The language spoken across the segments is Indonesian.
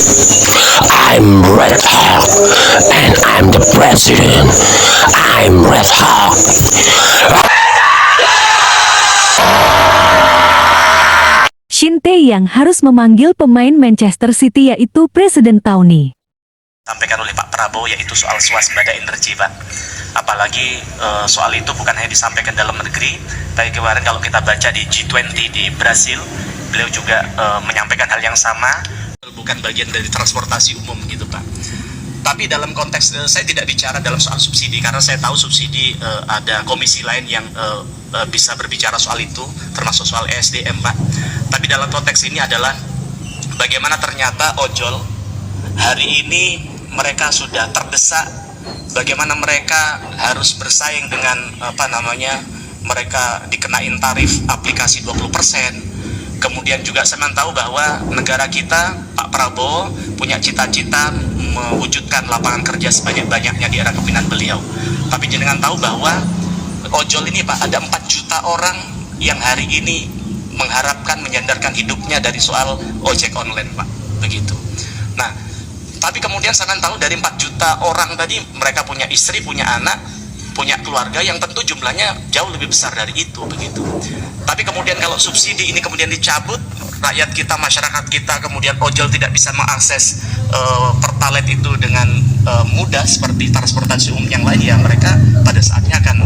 I'm Red Hawk, and I'm the president. I'm Red Hawk. Shin Tae-yang harus memanggil pemain Manchester City yaitu Presiden Tony. Sampaikan oleh Pak Prabowo yaitu soal swasembada energi, Pak. Apalagi soal itu bukan hanya disampaikan dalam negeri, tapi kemarin kalau kita baca di G20 di Brasil, beliau juga menyampaikan hal yang sama, bukan bagian dari transportasi umum gitu, Pak. Tapi dalam konteks saya tidak bicara dalam soal subsidi karena saya tahu subsidi ada komisi lain yang bisa berbicara soal itu, termasuk soal ESDM, Pak. Tapi dalam konteks ini adalah bagaimana ternyata ojol hari ini mereka sudah terdesak, bagaimana mereka harus bersaing dengan mereka dikenain tarif aplikasi 20%. Kemudian juga saya tahu bahwa negara kita, Pak Prabowo punya cita-cita mewujudkan lapangan kerja sebanyak-banyaknya di era kepemimpinan beliau. Tapi jangan tahu bahwa ojol ini, Pak, ada 4 juta orang yang hari ini mengharapkan menyandarkan hidupnya dari soal ojek online, Pak. Begitu. Nah, tapi kemudian saya tahu dari 4 juta orang tadi mereka punya istri, punya anak, punya keluarga yang tentu jumlahnya jauh lebih besar dari itu, begitu. Tapi kemudian kalau subsidi ini kemudian dicabut, rakyat kita, masyarakat kita, kemudian ojol tidak bisa mengakses Pertalite itu dengan mudah seperti transportasi umum yang lain, ya mereka pada saatnya akan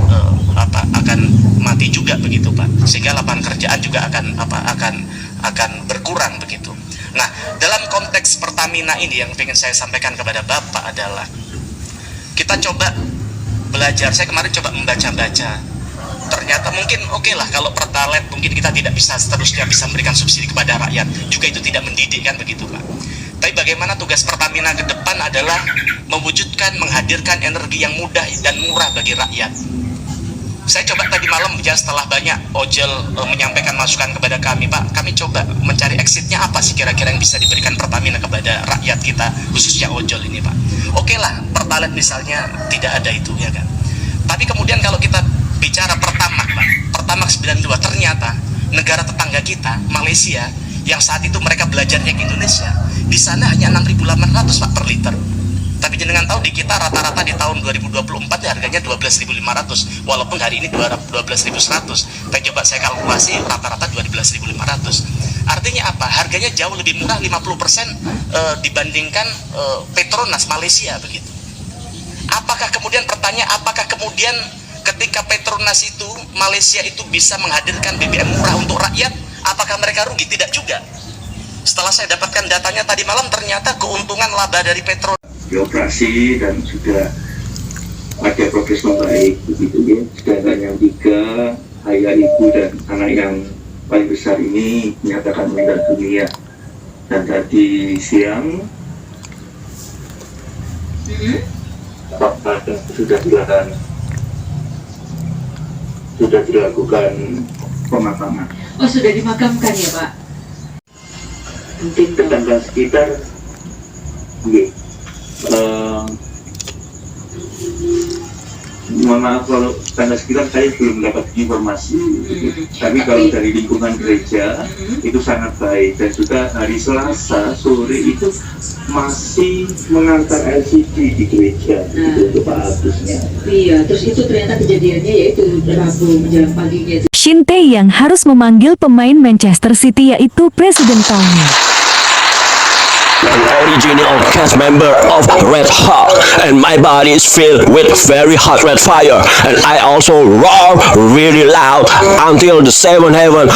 mati juga, begitu, Pak. Sehingga lapangan kerjaan juga akan berkurang, begitu. Nah, dalam konteks Pertamina ini yang ingin saya sampaikan kepada Bapak adalah kita coba belajar. Saya kemarin coba membaca-baca. Ternyata mungkin oke lah kalau Pertalite mungkin kita tidak bisa seterusnya bisa memberikan subsidi kepada rakyat. Juga itu tidak mendidik, kan begitu, Pak. Tapi bagaimana tugas Pertamina ke depan adalah mewujudkan, menghadirkan energi yang mudah dan murah bagi rakyat. Saya coba tadi malam ya setelah banyak ojol menyampaikan masukan kepada kami, Pak, kami coba mencari exitnya apa sih kira-kira yang bisa diberikan Pertamina kepada rakyat kita, khususnya ojol ini, Pak. Oke lah, Pertalite misalnya tidak ada itu, ya kan. Tapi kemudian kalau kita bicara Pertamax, Pak, Pertamax 92, ternyata negara tetangga kita, Malaysia, yang saat itu mereka belajarnya ke Indonesia, di sana hanya 6.800, Pak, per liter. Tapi jenengan tahu di kita rata-rata di tahun 2024 ya harganya 12.500, walaupun hari ini 12.100. Tapi coba saya kalkulasi rata-rata 12.500. Artinya apa? Harganya jauh lebih murah 50% dibandingkan Petronas Malaysia, begitu. Apakah kemudian pertanyaan, apakah kemudian ketika Petronas itu, Malaysia itu bisa menghadirkan BBM murah untuk rakyat, apakah mereka rugi? Tidak juga. Setelah saya dapatkan datanya tadi malam, ternyata keuntungan laba dari Petronas dioperasi dan sudah ada progres membaik, begitu ya. Sedangkan yang 3, ayah, ibu dan anak yang paling besar ini menyatakan meninggal dunia. Dan tadi siang sudah dilakukan pemakaman. Oh, sudah dimakamkan ya, Pak? Mungkin tetangga sekitar, iya. Mohon maaf kalau tanda sekitar saya belum dapat informasi. Tapi kalau dari lingkungan gereja itu sangat baik, dan juga hari Selasa sore itu masih mengantar LCD di gereja untuk Pak Agusnya. Iya, terus itu ternyata kejadiannya yaitu Rabu menjelang paginya. Shin Tae-yang harus memanggil pemain Manchester City yaitu Presiden Tony. An original cast member of Red Hawk, and my body is filled with very hot red fire, and I also roar really loud until the seventh heaven.